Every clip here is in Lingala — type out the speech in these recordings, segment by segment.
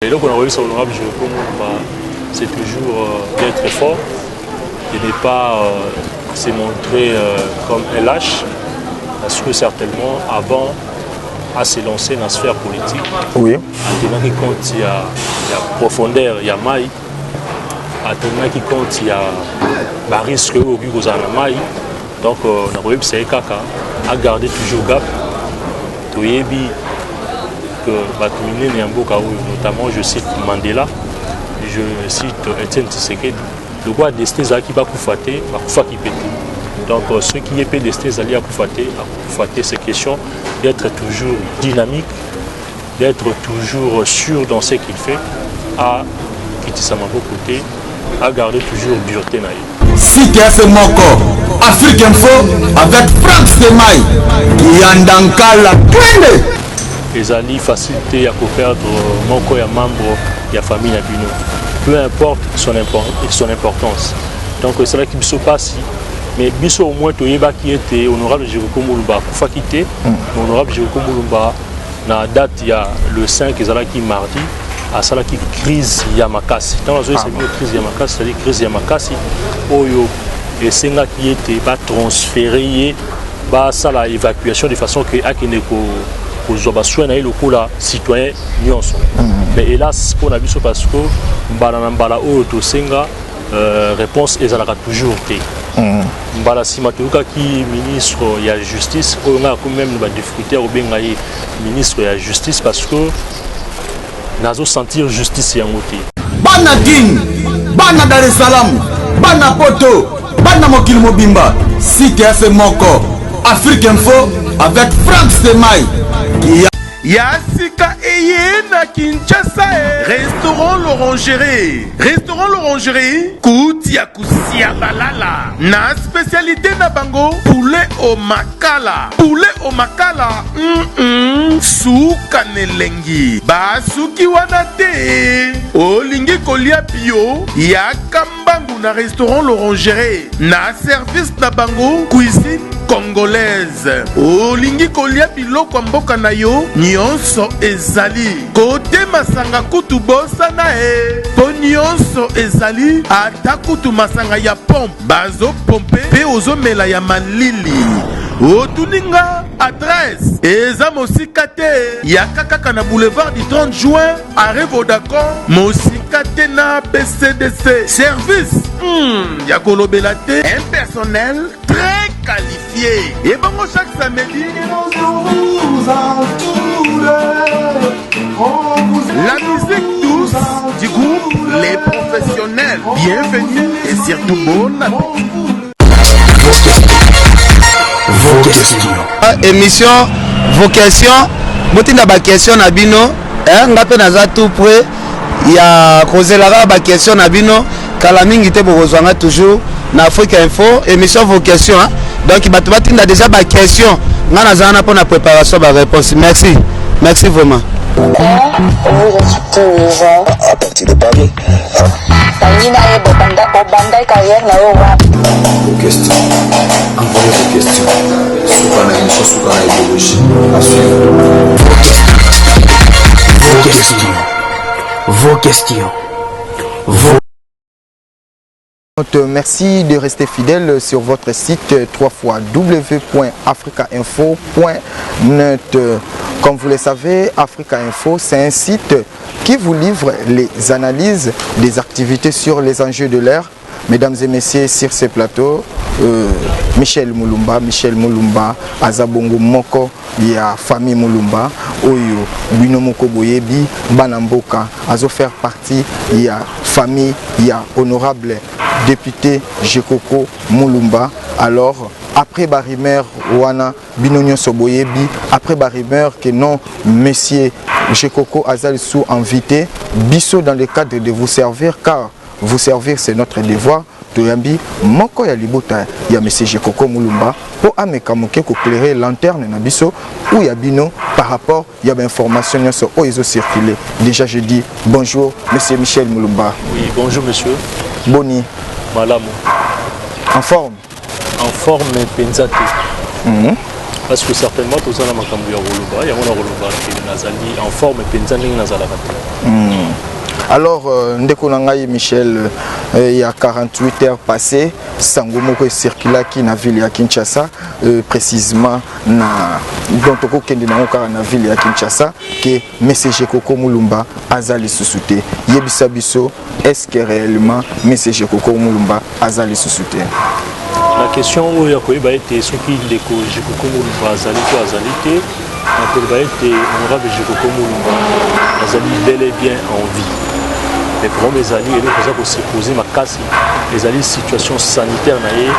Et donc on a sur l'honorable Jérôme, c'est toujours d'être fort et ne pas se montrer comme un lâche, parce que certainement avant à se lancer dans la sphère politique, oui. Maintenant qui compte, il y a profondeur, il y a maille, maintenant qui compte, il y a risque au maille. Donc on a vu c'est caca à garder toujours gap. Que notamment je cite Mandela, je cite Etienne Tshisekedi, le roi destin qui va koufater, qui pète. Donc ceux qui est destin à koufater, c'est question d'être toujours dynamique, d'être toujours sûr dans ce qu'il fait, à quitter sa côté, à garder toujours dureté. Si tu as ce moko, Afrique Info avec Franck Semaï, Yandankala Kende. Les alliés facilité à perdre moko ya membre de la famille Nabino. Peu importe son importance. Donc c'est là qu'il se passe. Mais biso au moins toyeba qui était honorable Jérôme Moulumba pour quitter. Honorable Jérôme Moulumba na date il y a le 5 ezalaki mardi à salaki crise Yamakasi. Dans la zone c'est crise Yamakasi, c'est-à-dire crise Yamakasi oyo et senga qui était pas transféré ba ça la évacuation de façon que akineko aux soins et le coup là citoyen nyonso. Mais hélas pour la biso parce que mbala o to senga réponse ezalaka toujours té. Mbala simatuka qui ministre il y a justice on a quand même ba difficulté au bengaye ministre il y a justice parce que nazo sentir justice ya moté. Bana King, bana Dar es Salaam, bana Poto, bana Mokil Mobimba, si tu as ce moko, Afrique Info avec Franck Semaï. Yassika Eyena Kinshasa, restaurant l'Orangerie. Restaurant l'Orangerie, Koutia Koussia Balala. Na spécialité na bango, poulet au makala. Poulet au makala, Souka Nelengi. Basuki wanate. Olingi kolia bio, Yakambangu na restaurant l'Orangerie. Na service na bango, cuisine congolaise. Olingi kolia biloko mboka na yo. Nyonso ezali kote masanga kutu bosana po nyonso ezali ata kutu masanga ya pompe bazo pompe pe ozomela ya malili otuninga adresse eza mosika te ya kaka na boulevard du 30 juin arrêt Vodacom mosika te na BCDC service ya kolobela te un personnel très qualifié et bango chaque samedi la musique douce du groupe Les Professionnels. Bienvenue et surtout bon appétit. Vos questions. Émission, vos questions. Botinda ba question na bino. Ngape naza tout près. Il y a causé la ba question na bino. Kala mingi te bozwanga toujours na Afrique Info. Émission vos questions. Donc batu batinda déjà ba question. Nga nazana pour la préparation ba réponse. Merci. Merci vraiment. Vous insultez les gens. À partir de Paris. Vos questions. Envoyez vos questions. Soukana émission, Soukana idéologie. À suivre. Vos questions. Vos questions. Vos Merci de rester fidèle sur votre site www.africainfo.net. Comme vous le savez, Africa Info, c'est un site qui vous livre les analyses des activités sur les enjeux de l'ère. Mesdames et messieurs, sur ce plateau, Michel Moulumba, Azabongo Moko, il y a famille Moulumba, Oyo, Binomoko Boyebi, Banamboka, Azo faire partie, il y a famille, il y a honorable député Jekoko Moulumba. Alors, après Barimer, Ouana, Binonio Soboyebi, après Barimer, que non, monsieur Jekoko Azal sous invité, Bisso dans le cadre de vous servir, car vous servir c'est notre devoir. Toyambi, Moko ya Libota, ya monsieur Jekoko Moulumba, pour amekamuke ko éclairer lanterne na biso, ou ya bino par rapport, il y a des informations sur où ils ont circulé. Déjà je dis bonjour, monsieur Michel Moulumba. Oui, bonjour monsieur. Boni. Malamu. En forme. En forme, mais pensate. Parce que certainement, tout ça, il y a en forme, mais pensate, Alors, ndeko nangai Michel, il y a 48 heures passées, sango moko circula qui na ville ya Kinshasa, précisément na donc kende na na ville ya Kinshasa que messager Koko Mulumba azali susute. Yebisa biso, est-ce que réellement messager Koko Mulumba azali susute? La question où il y a été ce qui découle Koko Mulumba azali te. Honorable Jekoko Mulumba azali bel et bien en vie. Mais pour les alliés, il faut se poser ma casse. Les alliés, situation sanitaire, les alliés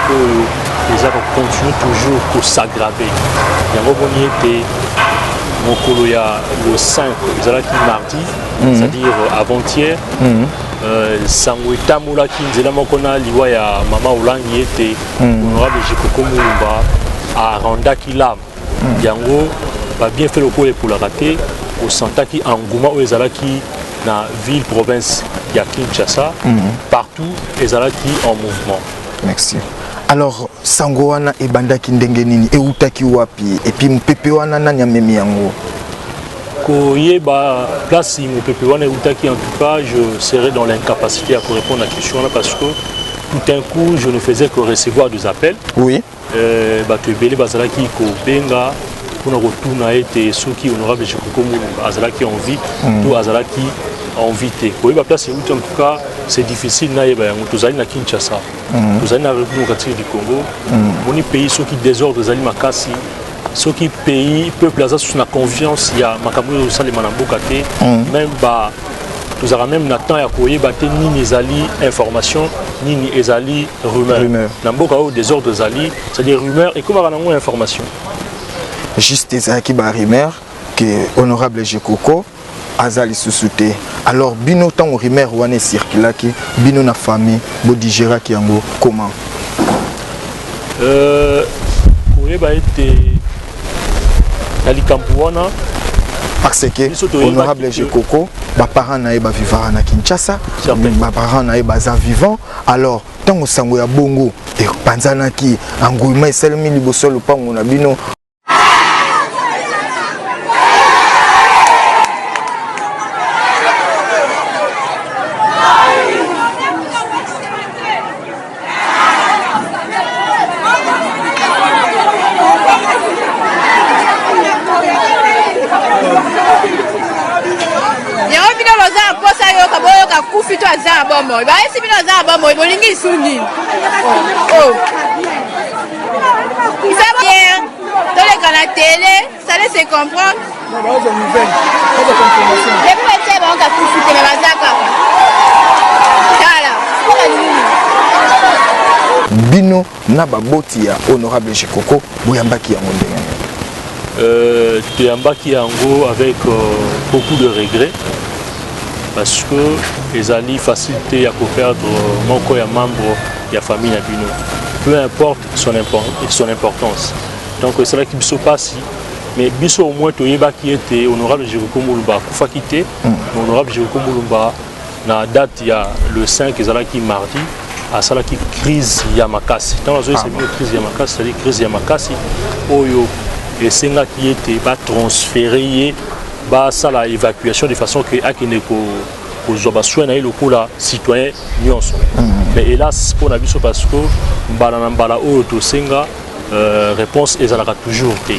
continuent toujours pour s'aggraver. Il y a un moment le 5, les alliés mardi, c'est-à-dire avant-hier. Sangweta Moula qui nous a mokona liwa ya Mama Olangi était honorable Jekoko Mulumba à Randa Kilam. Yango va bien fait le coup pour la rater au Santa qui Angouma ou Ezalaki dans ville province ya Kinshasa partout Ezalaki en mouvement. Merci. Alors Sangoana et Bandaki ndenge nini et utaki wapi et puis mpepe wana nani amemi yango ko yeba place mpepe wana utaki en tout cas je serai dans l'incapacité à répondre à la question là parce que tout un coup je ne faisais que recevoir des appels. Oui. Bato ebele bazalaki ko benga pour nous retourner et ceux qui honorable Jekoko Mulumba azalaki en vie tout azalaki en vie ko yeba place en tout cas c'est difficile na yeba yango tozali na Kinshasa tozali na République du Congo moni pays ceux qui désordre zali makasi ceux qui pays peuple aza sous la confiance ya makambo yo salema na mboka te même ba nous avons même temps à koyeba te nini ezali information nini ezali rumeur na mboka o désordre zali c'est-à-dire rumeur et comment on a information juste ezalaki ba rumeur que honorable Jekoko azali susute. Alors bino tant rumeur wana circulaki bino na famille bo digéraki yango comment koyeba ete alikampu wana parce que honorable Jekoko ba parents na ba vivant na Kinshasa ba parents na ba za vivant alors tant sango ya bongo e panzanaki angouima eselemi liboso lopango na bino. Ça laisse comprendre. Bino na baboti ya honorable Jekoko boyambaki yango ndenge toyambaki yango avec beaucoup de regrets parce que les alliés facilité à perdre moko ya membre ya famille na bino peu importe son importance. Donc c'est là qui ne se passe. Mais biso au moins toyeba qui était honorable Jekoko Mulumba kufa quitté honorable Jekoko Mulumba na date ya le 5 ezalaki mardi à salaki crise ya makasi. Dans la zone c'est une crise ya makasi, c'est-à-dire crise ya makasi oyo esenga qui était ba transféré ba sala évacuation de façon que akine ko kozwa soin na eloko la citoyen nyonso. Mais hélas pour na biso parce que mbala oyo to senga réponse ezalaka toujours te.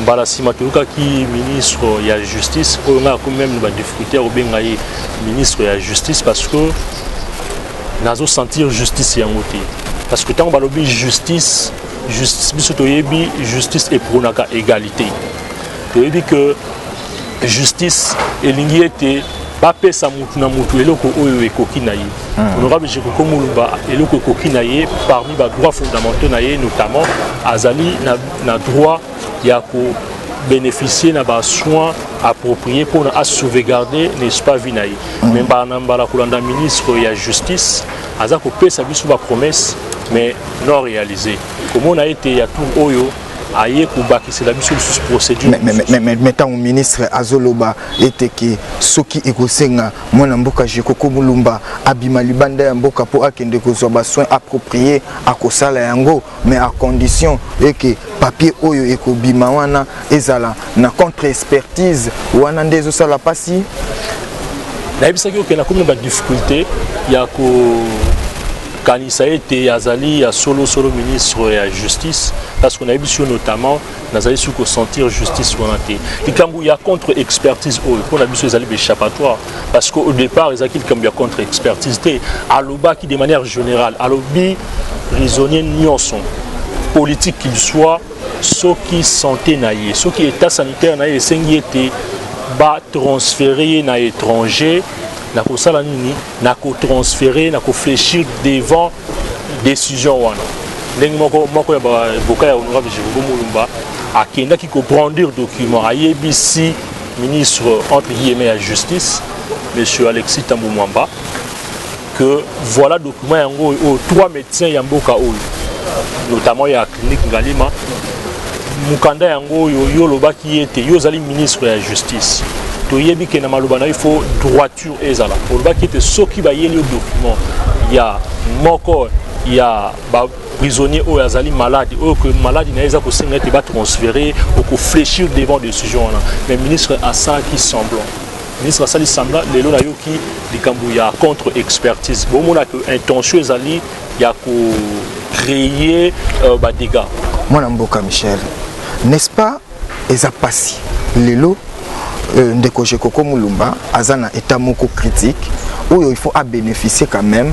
Mbala sima toluka ki ministre ya justice oyo nga quand même ba difficulté au benga ye ministre ya justice parce que nazo sentir justice yango te parce que tant balobi justice biso toyebi justice et pronaka égalité toyebi que justice elingi ete bapesa mutu na mutu eloko oyo ekoki na ye honorable Jekoko Mulumba eloko ekoki na ye parmi ba droits fondamentaux na ye notamment azali na droit ya ko bénéficier na ba soins appropriés pour à sauvegarder n'est-ce pas vie na ye mais mbala kolanda ministre ya justice aza ko pesa biso ba promesse mais non réalisée comme on a été ya tout oyo aye kubakisa la biso sous procédure mais tant au ministre azoloba était que soki ekosenga mwana mboka Jekoko Mulumba abima libanda ya mboka po akende kozwa ba soins appropriés akosala yango mais à condition et que papier oyo ekobima wana ezala na contre expertise wana ndezo sala pasi nayebisaki okenda komi na badifficulté ya kokanisa ete azali ya solo ministre ya justice parce qu'on a eu notamment nazali sur sentir justice wana te likambo ya contre expertise oyo mpona biso ezali échappatoire parce qu'au départ ezalaki likambo ya contre expertise te alobaki de manière générale alobi prisonnier nyonso politique qu'il soit soki santé na ye soki état sanitaire na ye esengi ete batransférer na étranger na kosala nini na kotransférer na kofléchir devant décision wana ndenge moko ya boka ya honorable Jérôme Mulumba akendaki kobrandir document ayebisi ministre entre guillemets ya justice monsieur Alexis Tambou Mwamba que voilà document yango oyo 3 médecins ya mboka oyo notamment ya clinique Ngalima mukanda yango oyo yo lobaki ete yo zali ministre ya justice toyebi ke na maloba na il faut droiture ezala olobaki ete soki bayeli yo document ya moko ya ba prisonnier oyo azali malade oyo que malade na eza kosenga ete batransférer ou kofléchir devant décision wana mais ministre asalaki semblant ministre asali semblant lelo na yoki likambo ya contre expertise bomona que intention ezali ya ko créer badégâts mwana mboka Michel n'est-ce pas eza pasi lelo ndeko Jekoko Mulumba azana état moko critique où il faut à bénéficier quand même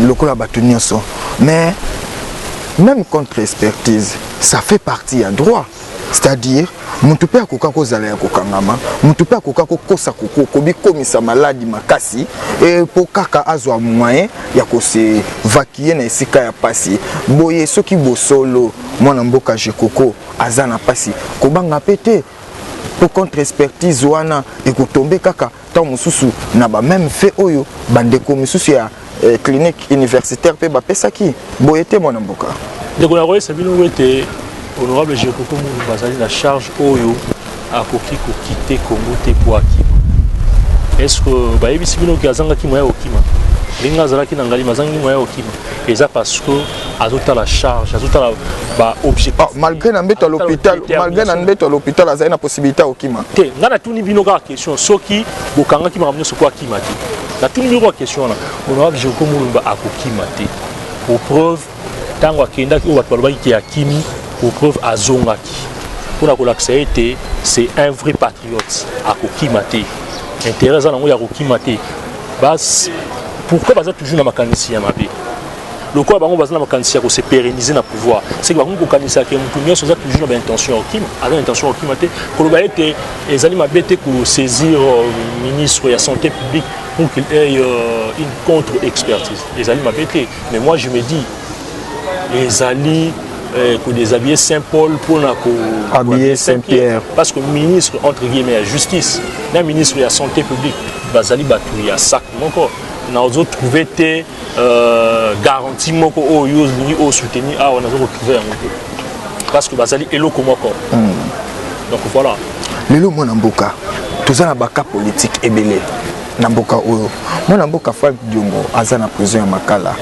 lokola batu nyonso mais même contre expertise ça fait partie à droit c'est-à-dire mutu pe akoka kozala ya kokangama mutu pe akoka kokosa kobikomisa maladi makasi et po kaka azwa moyen ya kose vaquer na esika ya pasi boye soki bosolo mwana mboka Jekoko azana pasi kobanga pete pour contre expertise wana ekotombe kaka tant mususu na ba même fait oyo bandeko mususu ya clinique universitaire pe ba pesaki boyete mwana mboka ndeko na roye sabino wete honorable Jekoko Mulumba azali na charge oyo akoki kokite Congo te po akima est-ce que bayebisi bino ki azangaki moya okima linga azalaki na Ngalima azangi moya okima eza parce que azota la charge azota ba objectif malgré na mbeto à l'hôpital malgré na mbeto à l'hôpital azali na possibilité okima te ngana tuni bino ka question soki bokanga ki makamnyo soko akima te na tuni bino question na honorable Jekoko Mulumba akokima te pour preuve tango akendaki o bato balobaki ki akimi pour preuve azongaki pour la été c'est un vrai patriote à kokimate intérêt à nango ya kokimate bas pourquoi baza toujours na makanisi ya mabe lokwa bango baza na makanisi ya ko se pérenniser na pouvoir c'est que bango kokanisa ke mutu nyonso za toujours na intention okima a intention okimate koloba ete ezali mabete ko saisir ministre ya santé publique pour qu'il ait une contre-expertise ezali mabete mais moi je me dis ezali que déshabiller Saint-Paul pour habiller Saint-Pierre parce que ministre entre guillemets la justice le ministre de la santé publique bazali batu ya sac moko na ozo trouver te garantie moko o yo ni o soutenir ah on a retrouvé parce que bazali eloko moko donc voilà lelo mwana mboka tozana baka politique ebele na mboka oyo mwana mboka Frank Diongo azana prison ya Makala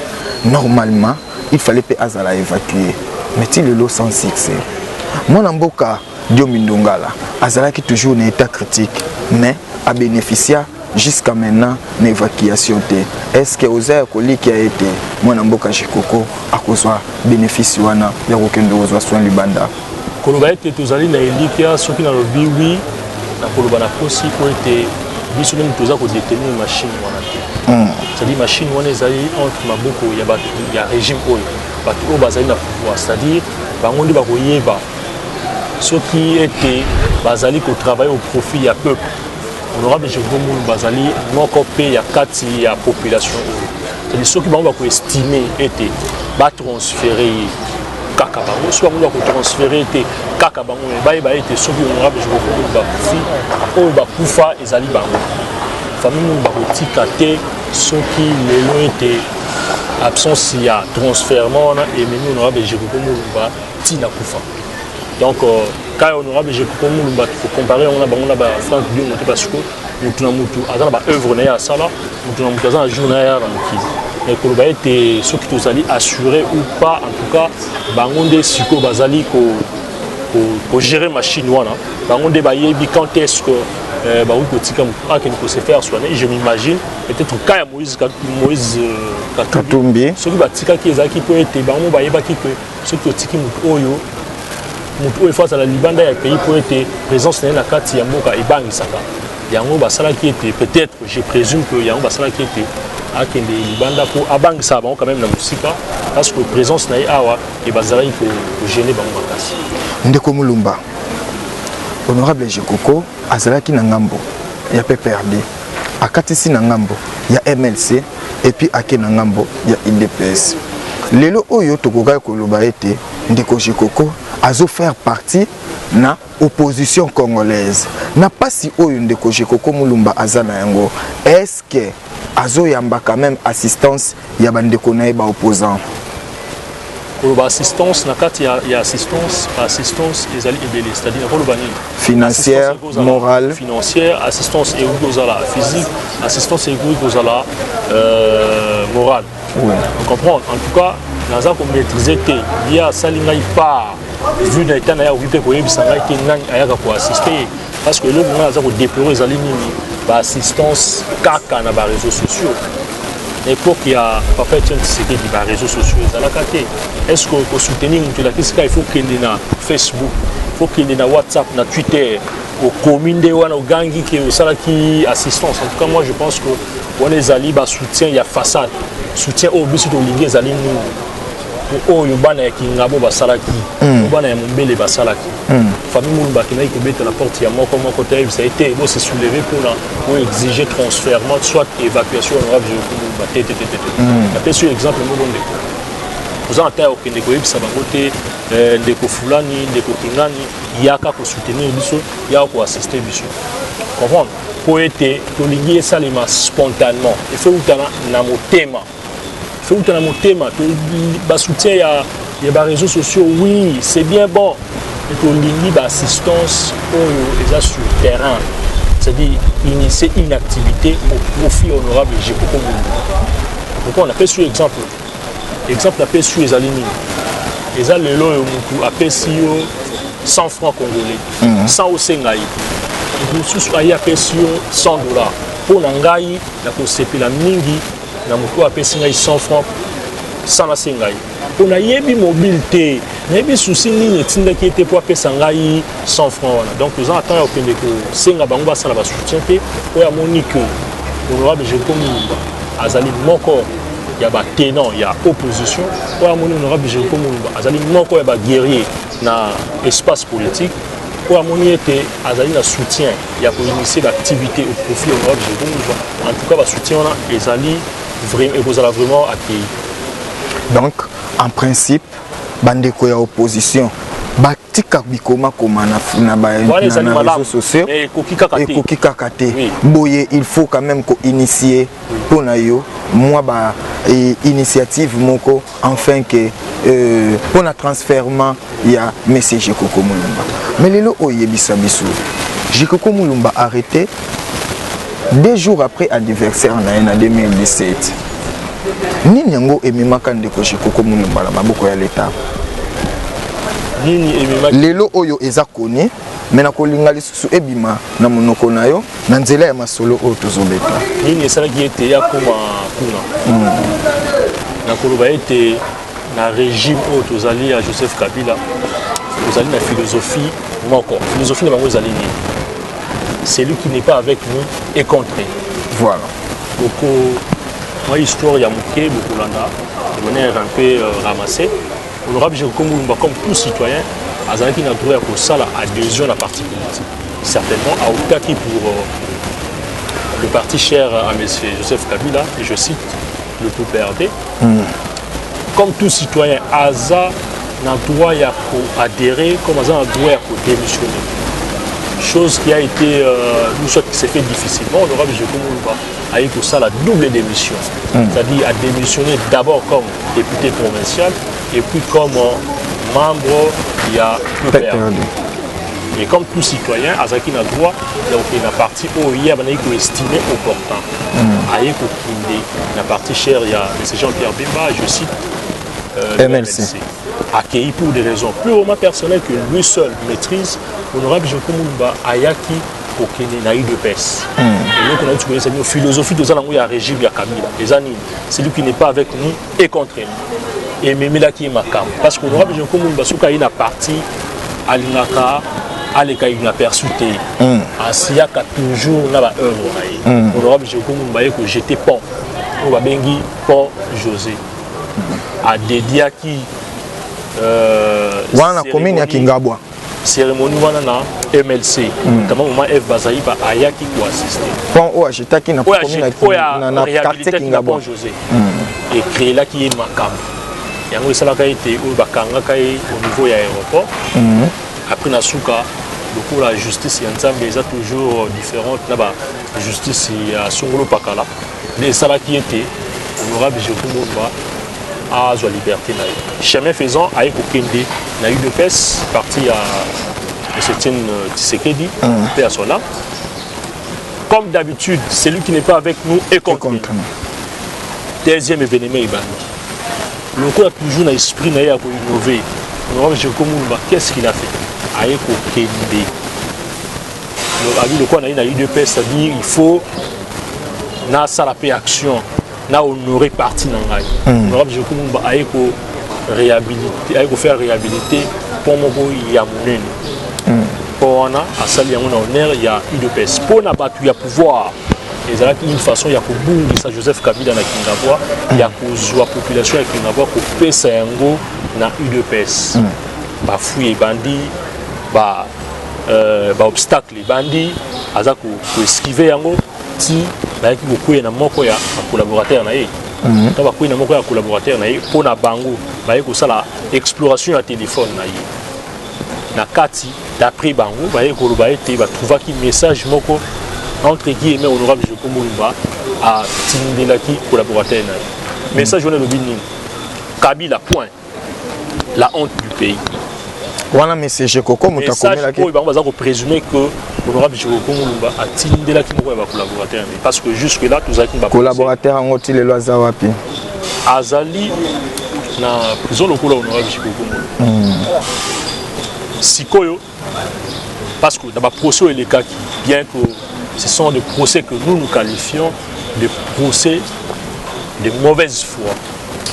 normalement il fallait pas azala évacuer mais il est sans succès. Mon amboka Diomi Ndongala azalaki toujours en état critique mais a bénéficié jusqu'à maintenant d'une évacuation. Est-ce que aux airs qui a été mon amboka Jekoko a cause bénéfice wana ya kokendo ozwa soin libanda koloba ete tozali na elikia soki na lobi oui na koloba na kosi ko ete biso même toza ko détenir machine wana te c'est-à-dire machine wana ezali entre maboko ya bato ya régime oyo bato oyo bazali na pouvoir c'est-à-dire bango nde bakoyeba soki ete bazali kotravaille au profit ya peuple honorable Jérôme Mulumba bazali moko mpe ya kati ya population oyo c'est-à-dire soki bango bakoestime ete batransférer kaka bango soki bango bakotransférer ete kaka bango bayeba ete soki honorable Jérôme Mulumba bakufi oyo bakufa ezali bango famille Mulumba bakotika te soki lelo ete absence ya transfèrement et même honorable Jekoko Mulumba tina kufa donc quand honorable Jekoko Mulumba faut comparer on a ba Frank Diongo parce que mutu na mutu azana ba œuvre na ya sala mutu na mutu azana journée ya mukizi et koloba ete soki tozali assuré ou pas en tout cas bango nde siko bazali ko gérer machine wana bango nde bayebi quand est-ce que se faire soigner. Et je m'imagine, peut-être au cas Moïse Katumbi, ceux qui batika qui est qui peut être bango bayeba qui que ceux qui otiki mutoyo face à la Libanda ya pays pour être présence na kati ya mboka ebangisaka. Yango basala qui était peut-être, je présume que yango basala qui était akende Libanda pour abangisa bango quand même na musika parce que présence na awa et bazala ko gêner bango makasi. Ndeko Mulumba. Honorable Jekoko azalaki na ngambo ya PPRD akatisi na ngambo ya MLC et puis ake na ngambo ya IDPS. Lelo oyo tokoka koloba ete ndeko Jekoko azo faire partie na opposition congolaise. Na pasi oyo ndeko Jekoko Mulumba azana yango. Est-ce que azo yamba quand même assistance ya bandeko na ba opposant? Assistance, il y a assistance c'est-à-dire financière, morale, financière, assistance et physique, assistance et morale. Oui. On comprend. En tout cas, dans un maîtriser, il y a ça part vu dans l'état assister parce que le moment où déplorer les lignes assistance caca dans les réseaux sociaux. L'époque, il y a papa Etienne Tshisekedi qui les réseaux sociaux. Est-ce que pour soutenir il faut qu'il y ait na Facebook, il faut qu'il y ait na WhatsApp, na Twitter, au commune de Wana, au Gangi, qui est assistance. En tout cas, moi je pense que on les alliés, soutien, il y a façade, soutien au but de ligue les alliés pour Yobana qui ngabo basalaki, Yobana Mbele basalaki. Famille Mulumba qui n'a pas la porte, il y a mon côté, ça a été s'est soulevé pour exiger transfert, soit évacuation honorable. Je suis exemple vous avez un des Sabagote, des Kofulani, des Kokingani, il y a qu'à soutenir Bissot, il y a qu'à assister Bissot. Comprendre? Pour être lié ça spontanément, il faut que tu aies un thème. Il faut que tu aies un thème. Tu soutien, il y a des réseaux sociaux, oui, c'est bien bon. Il faut que assistance sur le terrain. C'est-à-dire initier une activité au profit honorable de Jekoko Mulumba. Donc on appelle sur exemple. Exemple appelle sur les alignés. Les allélos appellent sur 100 francs congolais. 100 au Sengaï. Nous appellent sur 100 $. Pour Nangaï, la conception la mingi, na moko appelle sur 100 francs 100 la Sengaï. Pour na yebi mobilité, na yebi souci ni tinda qui était pour appeler Sengaï 100 francs. Donc nous attendons au Pénéco. Senga bango ça la soutien pe pour ya monique. Honorable Jekoko Mulumba. Azali moko. Il y a des ténors, il y a opposition. Pour mon honorable Jekoko Mulumba, azali moko ya guerrier dans l'espace politique. Pour mon été, azali na soutien, il y a pour initier l'activité au profit honorable Jekoko Mulumba. En tout cas, le soutien on a ezali vraiment accueilli. Donc, en principe, bandeko ya opposition batika bikoma koma na réseaux sociaux et koki kakate boye il faut quand même ko initier pour na yo moi ba initiative moko enfin que pour na transfèrement ya monsieur Jekoko Mulumba mais lelo oyebisa biso Jekoko Mulumba arrêté 2 jours après anniversaire en 2017 nini yango ememaka ndeko Jekoko Mulumba na maboko ya l'état lelo oyo eza koni mena kolinga lisusu ebima na monoko na yo na nzela ya masolo oyo tozobeta nini esalaki ete ya koma kuna na koloba ete na régime oyo tozali ya Joseph Kabila tozali na philosophie moko philosophie na bango ezali nini celui qui n'est pas avec nous est contre nous. Voilà beaucoup moi histoire ya moke bokolanda on est un peu ramassé. Honorable Jekoko Mulumba, comme tout citoyen, azalaki na droit pour ça l'adhésion à la partie politique. Certainement, à Okaki pour le parti cher à M. Joseph Kabila, et je cite le PPRD. Comme tout citoyen, Aza n'a droit à adhérer, comme Aza n'a droit à démissionner. Chose qui a été, qui s'est fait difficilement. Honorable Jekoko Mulumba a eu pour ça la double démission. C'est-à-dire à démissionner d'abord comme député provincial et puis comme membre il y a PPRD. Et comme tout citoyen, Azaki n'a droit, donc il y a une partie où il y a estimé opportun. Aïe la partie chère, il y a M. Jean-Pierre Bemba, je cite MLC. Accueilli pour des raisons purement personnelles que lui seul maîtrise. Honorable Jekoko Mulumba Ayaki kokene na UDPS. Et donc on a dit que c'est une philosophie de ça dans le régime de Kabila. Les années, celui qui n'est pas avec nous est contre nous. Et même là qui est macam. Parce qu'on aura besoin comme Basuka il a parti à l'Inaka, à l'école il a persuté. Asiaka toujours na ba œuvre. On aura besoin comme que j'étais pont. On va bengi pont José. À dédié à qui wana commune ya Kingabwa. Cérémonie wana na MLC. Comment maman F Bazaï ba ayaki ko assister. Pont o achitaki na commune na quartier Kingabwa José. Et créé là qui est macam. Yango esala ka été o bakanga kai au niveau ya aéroport. Après na suka beaucoup la justice ya nzambe est toujours différente là-bas. Justice ya Songolo Pakala. Les sala qui était honorable Jekumba à la liberté. Chemin faisant, à Ekokende, na UDPS, parti à Etienne Tshisekedi, paix à son âme. Comme d'habitude, celui qui n'est pas avec nous est contre nous. Deuxième événement, le coup a toujours l'esprit pour innover. Qu'est-ce qu'il a fait? À Ekokende. Le coup a UDPS, c'est-à-dire il faut na la paix action. Na honoré parti nangai. Honorable Jekumba aiko réhabiliter, aiko faire réhabiliter pour mon ya monene. Pour na asali ya mona honneur ya UDPS. Pour na batu ya pouvoir. Et ça une façon ya ko bungisa Joseph Kabila na Kingabwa, ya ko zwa population ya Kingabwa ko pesa yango na UDPS. Ba fouiller bandi, ba obstacle bandi, azako ko esquiver yango ti bayaki kokuya na moko ya collaborateur na ye. Donc bakuya na moko ya collaborateur na ye pour na bango bayaki kosala exploration ya téléphone na ye. Na kati d'après bango bayaki koloba ete batrouvaki message moko entre guillemets honorable Jekumba a tindelaki collaborateur na ye. Message on a le bini Kabila point la honte du pays. Wana message koko mutakomela ki ba baza ko présumer que honorable Jekumba a tindelaki moko ya collaborateur parce que jusque là tous avec ba collaborateur ngoti le loza wapi azali na prison lokola honorable Jekumba sikoyo parce que dans ba procès les cas qui bien que ce sont des procès que nous qualifions de procès de mauvaise foi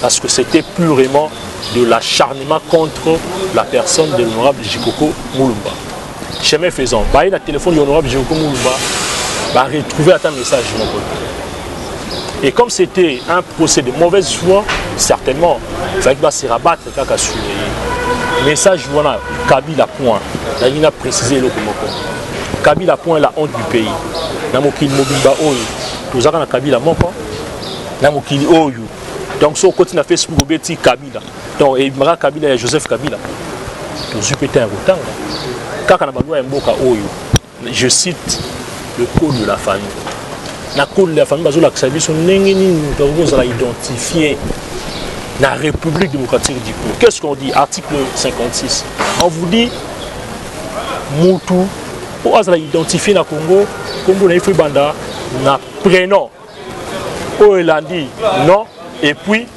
parce que c'était purement de l'acharnement contre la personne de l'honorable Jikoko Moulumba. Chemin faisant, bah il a téléphone de l'honorable Jikoko Moulumba, bah retrouver un message de mon côté. Et comme c'était un procès de mauvaise foi, certainement, il fallait se rabattre kaka sur les messages voilà Kabila point. Là il a précisé le Komoko. Kabila point la honte du pays. Namokili Mobimba oyo, nous avons Kabila moko. Namokili oyo. Donc, si on continue à faire Facebook, on va Kabila. Donc, et Mara Kabila et Joseph Kabila. Nous avons pété un retard. Quand on a un Mboka Oyo, je cite le code de la famille. Le code de la famille, nous avons identifié la République démocratique du Congo. Qu'est-ce qu'on dit? Article 56. On vous dit, Moutou, pour identifier le Congo, Congo n'a pas banda, n'a prénom. Oelandi, non. Et puis,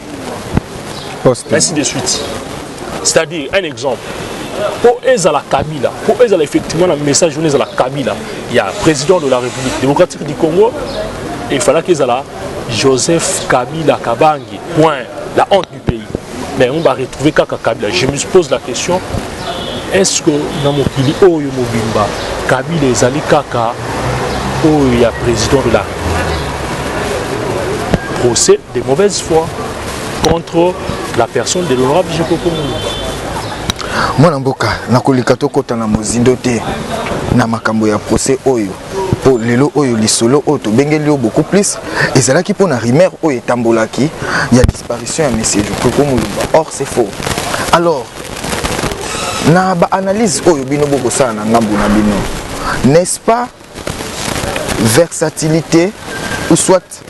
ainsi de suite. C'est-à-dire, un exemple. Pour Ezala Kabila, pour Ezala effectivement le message de la Kabila, il y a le président de la République démocratique du Congo, et il fallait qu'Ezala Joseph Kabila Kabangi, point, la honte du pays. Mais on va retrouver Kaka Kabila. Je me pose la question, est-ce que dans mon Kili Oyo Mobimba, Kabila Ezali Kaka, il y a président de la République? Procès de mauvaise foi contre la personne de l'honorable Jikoko Moulumba. Mwana mboka nakolika tokota na mozindo te na makambo ya procès oyo po lelo oyo lisolo oyo tobengeli yo beaucoup plus ezalaki mpona rumeur oyo etambolaki ya disparition ya monsieur Jikoko Moulumba. Or c'est faux. Alors na ba analyse oyo bino bokosala na ngambo na bino, n'est-ce pas versatilité ou soit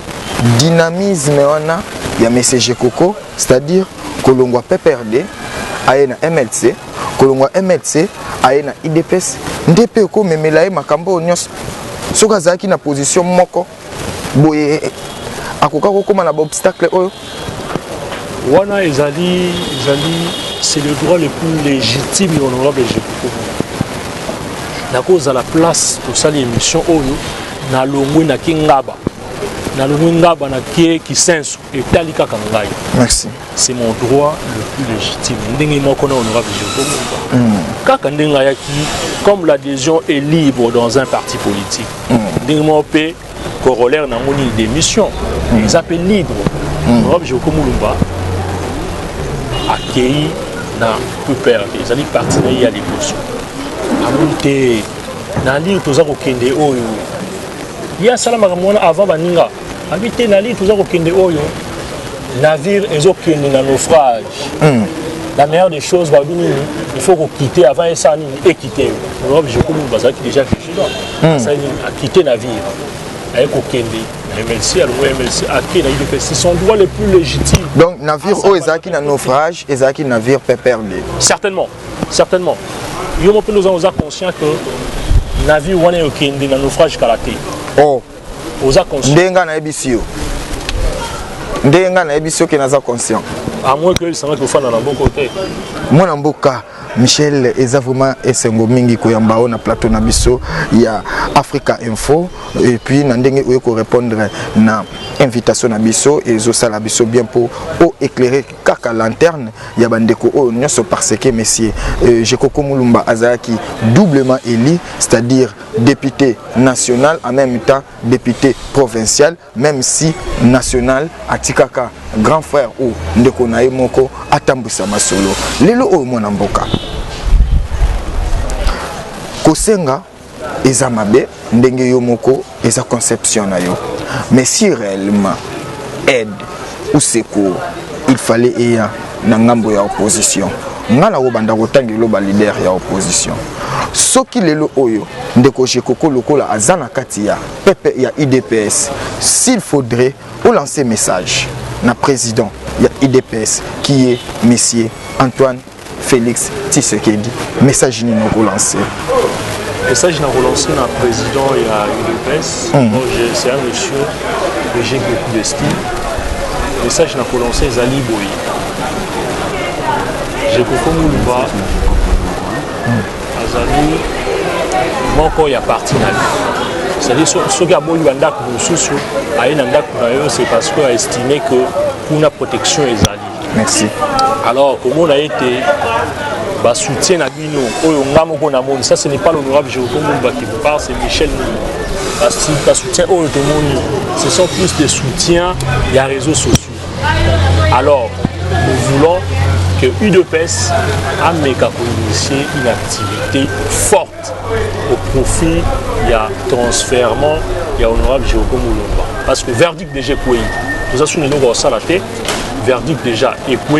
dynamisme wana ya monsieur Jikoko, c'est-à-dire kolongwa PPRD aye na MLC, kolongwa MLC aye na IDPS ndepe ko memela ye makambo nyos soka zaki na position moko boye akoka kokoma na obstacle oyo wana ezali c'est le droit le plus légitime et honorable Jikoko na cause à la place pour ça l'émission oyo na longwe na kingaba na longwe ngaba na qui sensu et talika kangai. Merci. C'est mon droit le plus légitime. Ndenge moko na honorable Joko. Kaka ndenga yaki comme l'adhésion est libre dans un parti politique. Ndenge mo pe corollaire na moni démission. Ils appellent libre. Honorable Joko Mulumba accueilli na pupère ils allaient partir na ya liboso. Amunte na li toza ko kende oyo. Ya salama kamona avant baninga. Habité na li toza ko kende oyo. Navire et aucun naufrage. La meilleure des choses, il faut quitter avant et ça et quitter. L'Europe, je connais pas ça qui déjà fait ça. A quitter navire. Avec aucun MLC, alors MLC, c'est son droit le plus légitime. Donc navire au Ezaki na naufrage, Ezaki navire peut perdre. Certainement, certainement. Nous sommes conscients que navire wane aucun na naufrage karaté. Oh. Aux conscients. Ndenga na ebisio. Ndenga na ebisio qui naza conscient. À moins que ça va que faire dans bon côté. Mon amboka Michel eza vraiment esengo mingi koyamba na plateau na biso ya Africa Info et puis na ndenge oyo ko répondre na invitation na biso ezo sala biso bien pour éclairer kaka lanterne ya bandeko o nyoso parce que monsieur Jekoko Mulumba azaki doublement élu, c'est-à-dire député national en même temps député provincial, même si national atikaka grand frère ou ndeko na moko atambusa masolo lelo o mona mboka kosenga eza mabe ndenge yo moko eza conception na yo, mais si réellement aide ou secours il fallait eya na ngambo ya opposition ngana ko banda kotangelo ba leader ya opposition soki lelo oyo ndeko Jekoko lokola azana kati ya pepe ya IDPS s'il faudrait ou lancer message na président ya IDPS qui est monsieur Antoine Félix Tshisekedi, message ni nous relancer. Message na relancer na président ya IDPS. C'est un monsieur que j'ai beaucoup d'estime. Message na relancer Zali Boy. Jekoko Mulumba azali moko ya parti na lui. C'est-à-dire ce qui a beau lui andako mususu aye ndako na yo c'est parce que a estimé que pour la protection ezali. Merci. Alors comment on a été soutien à Bino, ça ce n'est pas l'honorable Jérôme Mulumba qui vous parle, c'est Michel Mulumba. Soutien au ce sont plus des soutiens des réseaux sociaux. Alors nous voulons que UDPS a initié une activité forte au profit il y a transfèrement il y a honorable Jérôme Mulumba. Parce que verdict déjà quoi, nous avons souligné dans ça la tête, verdict déjà et quoi,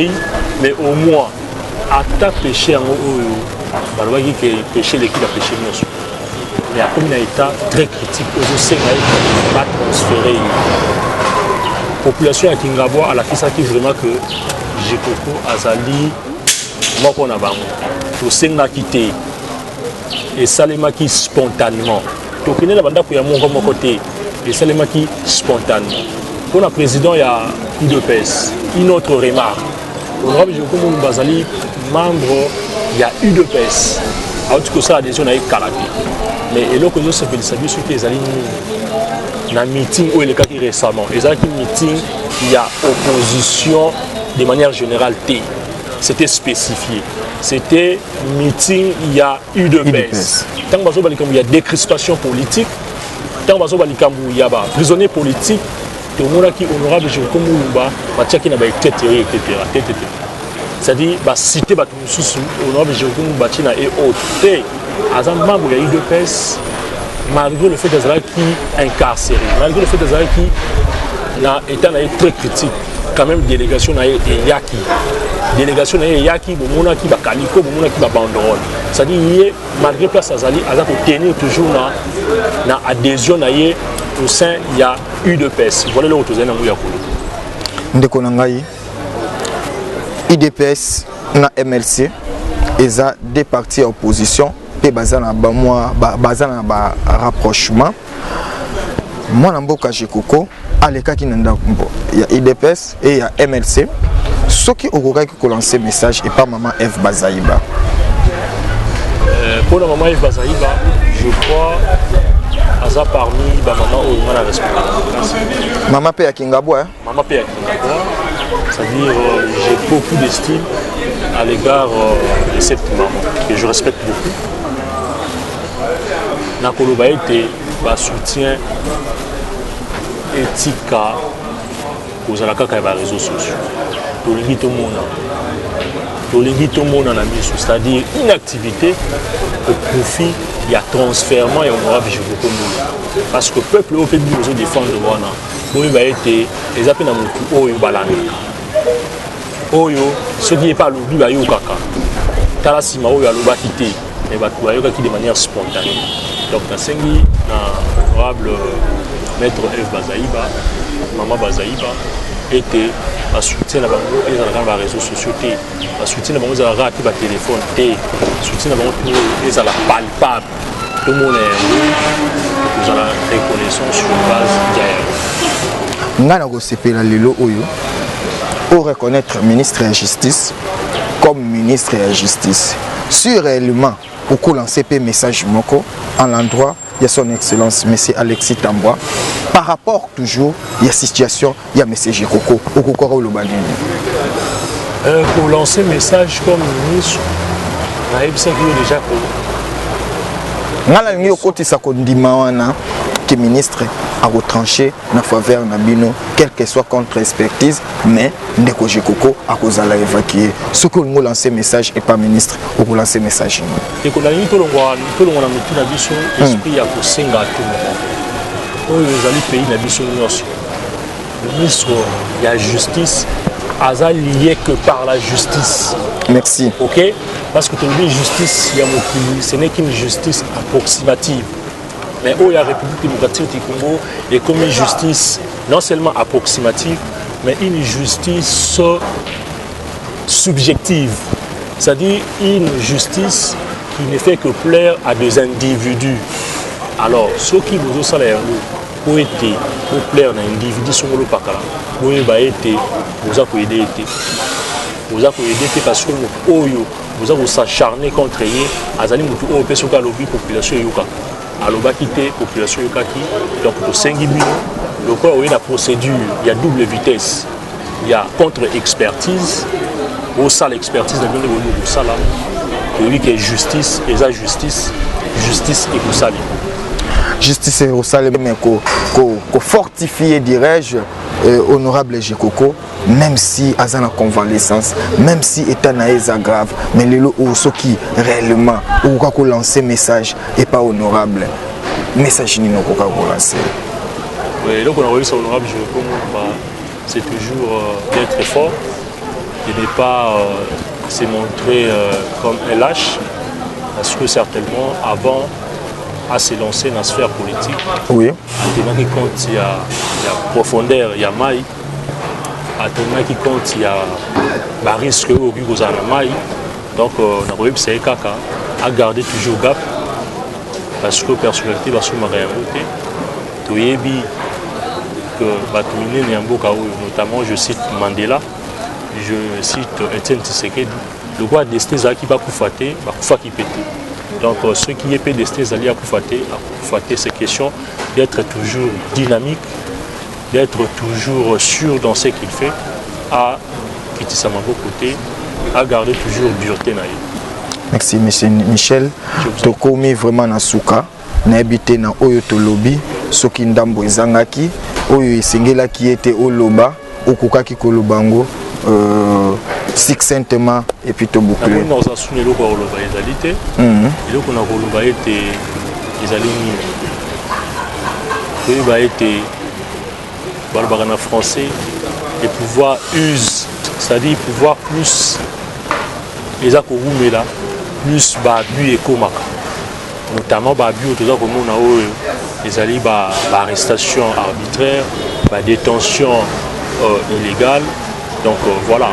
mais au moins ata péché en haut, que péché l'équipe a péché nous. Mais à comme un état très critique, je sais qu'il va transférer la population à Kingabo à la fissa qui vraiment que Jekoko Azali, moi qu'on a bango, tout ça n'a quitté et Salema qui spontanément. Donc il y a la bande pour y avoir mon côté et Salema qui spontanément. Pour le président il y a UDPS, une autre remarque. Honorable Jekoko Mulumba Azali membre il y a UDPS. En tout cas ça adhésion à karaté. Mais et là que je sais que ça veut dire que les alliés na meeting où il est qui récemment. Les alliés meeting il y a opposition de manière générale T. C'était spécifié. C'était meeting il y a UDPS. Tant que il y a décrispation politique, tant que il y a prisonniers politiques. Tout le monde qui est honorable Jekoko Mulumba, qui n'a pas été etc. C'est-à-dire, citer honorable Jekoko Mulumba et autres. As un membre de l'UDPS, malgré le fait des gens qui incarcérés, malgré le fait des gens qui étant très critiques, quand même délégation na yaki. Délégation na yaki, bomona qui va caliko, bomona qui va banderole. C'est-à-dire, malgré place Azali, Azali pour tenir toujours na adhésion na yé. Au sein, il y a UDPS. Voilà le retour. Ndeko nangai IDPS na MLC eza des partis à opposition pe bazana ba moi bazana ba rapprochement. Moi na mboka Jekoko aleka ki nanda mbo. Il y a IDPS et il y a MLC. Ce qui aura qui lancer message et pas maman F Bazaïba. Pour la maman F Bazaïba je crois, Aza parmi maman où on a respecté. Maman Pé à Kingabo, hein? Maman Pé à Kingabo, c'est-à-dire j'ai beaucoup d'estime à l'égard de cette maman que je respecte beaucoup. Nakoloba était un soutien éthique aux alakaka et aux réseaux sociaux. C'est-à-dire une activité au profit, il y a transfert et honorable Jekoko. Parce que le peuple au pays nous défendre wana. Oui, bah été les appels à mon oyo balani. Oyo, ce qui n'est pas l'oubli bah yo kaka. Talasima oyo aloba quitté et bah tout ayoka qui de manière spontanée. Donc dans Sengi, l'honorable maître F Bazaïba, maman Bazaïba était à soutien à les réseaux sociaux, à soutien à les téléphones, à soutien à la palpable. Tout le monde est la reconnaissance sur base d'hier. Pour reconnaître ministre de la Justice comme ministre de la Justice, si réellement pour lancer un message en l'endroit de son excellence M. Alexis Tamboa par rapport toujours à la situation de M. Jekoko au Kokoro Lobanini. Pour lancer un message comme ministre, je déjà que le ministre a retranché en faveur de Nabino, quelle que soit contre-expertise, mais Ndeko Jekoko a évacué. Ce que nous lançons message et pas ministre, ou lancer message. Et que la nuit, tout le monde a mis son esprit à Kosenga à tout le monde. Les pays n'a mis son le ministre de la justice a lié que par la justice. Merci. Ok? Parce que la justice, ce n'est qu'une justice approximative. Mais où la République démocratique du Congo est comme une justice non seulement approximative, mais une justice subjective. C'est-à-dire une justice qui ne fait que plaire à des individus. Alors, ceux qui vous ont salaire, pour plaire à un individu, sont le pakala. Pour aider, vous avez aidé. Vous avez aidé parce que vous avez s'acharné contre eux. Azali mutu o peso ka lobi population yoka. Aloba quitté population yokaki. Donc pour 5 minutes, le corps a la procédure, il y a double vitesse. Il y a contre-expertise. Au salle expertise de l'Union de Salam. Oui, que justice, et la justice et pour ça. Justice et au salam, mais qu'on fortifie, dirais-je, honorable Jekoko, même si à la convalescence, même si état naïs grave, mais les lots qui réellement ou quoi lancer message et pas honorable, message ni non quoi lancer. Oui, donc on a réussi honorable Jekoko, c'est toujours d'être fort et ne pas se montrer comme un lâche, parce que certainement avant à se lancer dans la sphère politique. Oui. À qui compte, il y a profondeur, il y a maille. À qui compte, il y a risque au maille. Donc, on a c'est caca à garder toujours gap parce que la personnalité va se réinventer. Que notamment, je cite Mandela, je cite Etienne Tshisekedi. Le roi destin qui va koufater, va qui péter. Donc, ce qui est destin à koufater ces questions d'être toujours dynamique, d'être toujours sûr dans ce qu'il fait, à quitter sa main côté, à garder toujours dureté. Merci, monsieur Michel. Tokomi vraiment na souka, na habité na oyo tolobi, soki ndambo ezangaki, oyo esengela qui était au loba, okukaki kolobango. Succinctement et puis tout bouclé. Nous avons souligné le rôle de l'égalité. Et donc on a rôle les alignés. Il va être français et pouvoir use, c'est-à-dire pouvoir plus les accords là, plus babu et komaka. Notamment babu au total comme on a les alliés arrestation arbitraire, détention illégale. Donc voilà.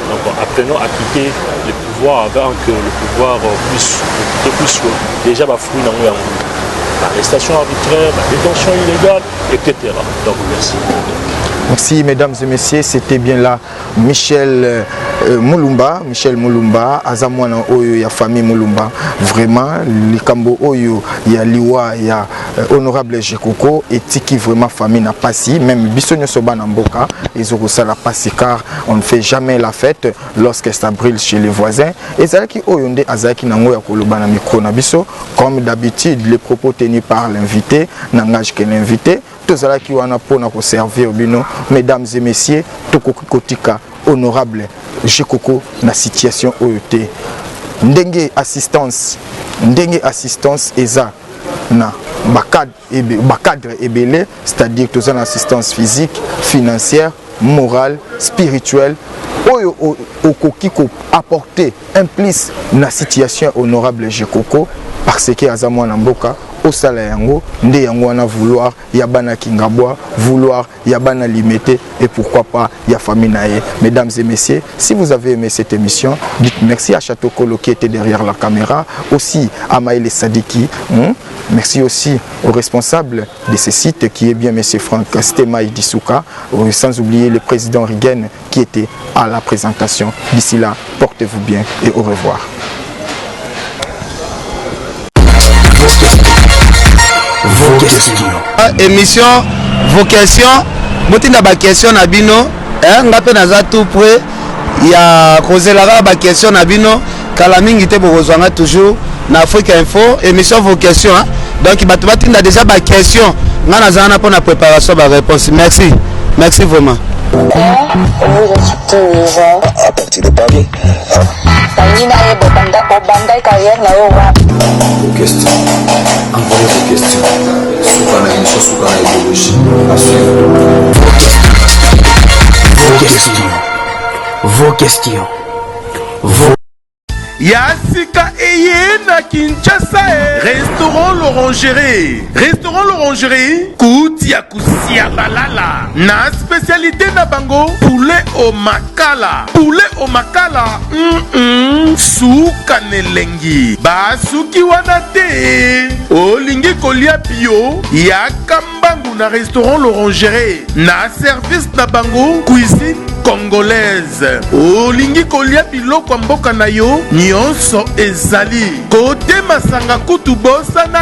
Donc apprenons à quitter le pouvoir avant que le pouvoir puisse déjà fruit dans l'arrestation arbitraire, la détention illégale, etc. Donc merci. Merci mesdames et messieurs, c'était bien là Michel Moulumba, Azamwana Oyo ya famille Moulumba. Vraiment, Likambo Oyo ya Liwa ya honorable Jekoko et Tiki vraiment famille n'a pas si même Bissonyo Soba Namboka ils ont ça la passé car on ne fait jamais la fête lorsque ça brille chez les voisins. Et ça qui Oyonde Azaki Nango ya Koloba na micro na biso comme d'habitude les propos tenus par l'invité n'engagent que l'invité. Tous ceux qui ont pour servir bino, mesdames et messieurs, Tokoki Kotika, honorable Jekoko, na situation OET. Ndenge assistance eza na bakadre ebele, c'est-à-dire tous en assistance physique, financière, morale, spirituelle. Oyo okoki ko apporter un plus na situation honorable Jekoko parce que Azamwa Namboka au salaire yango nde yango na vouloir yabana kingabwa vouloir yabana limité et pourquoi pas ya famille nae. Mesdames et messieurs, si vous avez aimé cette émission, dites merci à Chateau Kolo qui était derrière la caméra, aussi à Maïle Sadiki, merci aussi au responsable de ce site qui est bien monsieur Franck Stemaï Dissouka, sans oublier le président Rigen qui était à la présentation. D'ici là, portez-vous bien et au revoir. Vos questions. Émission, vos questions. Botinda ba question na bino, ngape naza tout près. Il y a causé la ba question na bino, kala mingi te bozwanga toujours na Afrique Info, émission vos questions. Donc batu batinda déjà ba question. Nga naza na pour la préparation ba réponse. Merci. Merci vraiment. Vous acceptez déjà. À partir de Paris. Vos questions. Envoyez vos questions. Soukana émission, Soukana idéologie. À suivre. Vos questions. Vos questions. Vos Yasika Eye na Kinshasa. Restaurant l'Orangerie. Restaurant l'Orangerie. Koutia Kusia Balala. Na spécialité na bango. Poulet au makala. Poulet au makala. Souka nelengi. Basuki wanate. Olingi kolia bio. Yakambangu na restaurant l'Orangerie. Na service na bango. Cuisine congolaise. Olingi kolia biloko mboka na yo. Nyonso ezali kote masanga kutu bosa na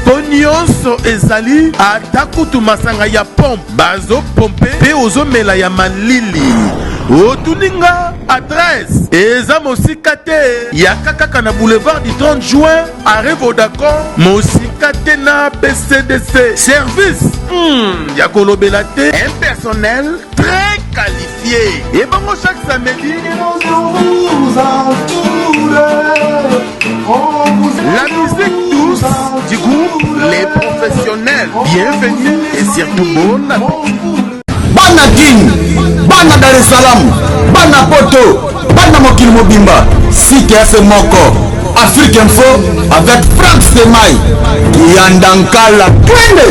po nyonso ezali ata kutu masanga ya pompe bazo pompe pe ozomela ya malili otuninga adresse eza mosika te ya kaka na boulevard du 30 juin arrêt Vodacom mosika te na BCDC service ya kolobela te un personnel très qualifié et bango chaque samedi la musique douce du groupe Les Professionnels. Bienvenue et surtout bon appétit. Bana King, Bana Dar es Salaam, Bana Poto, Bana Mokil Mobimba, CTF Moko, Afrique Info avec Franck Stemaï, Yandankala, Twende.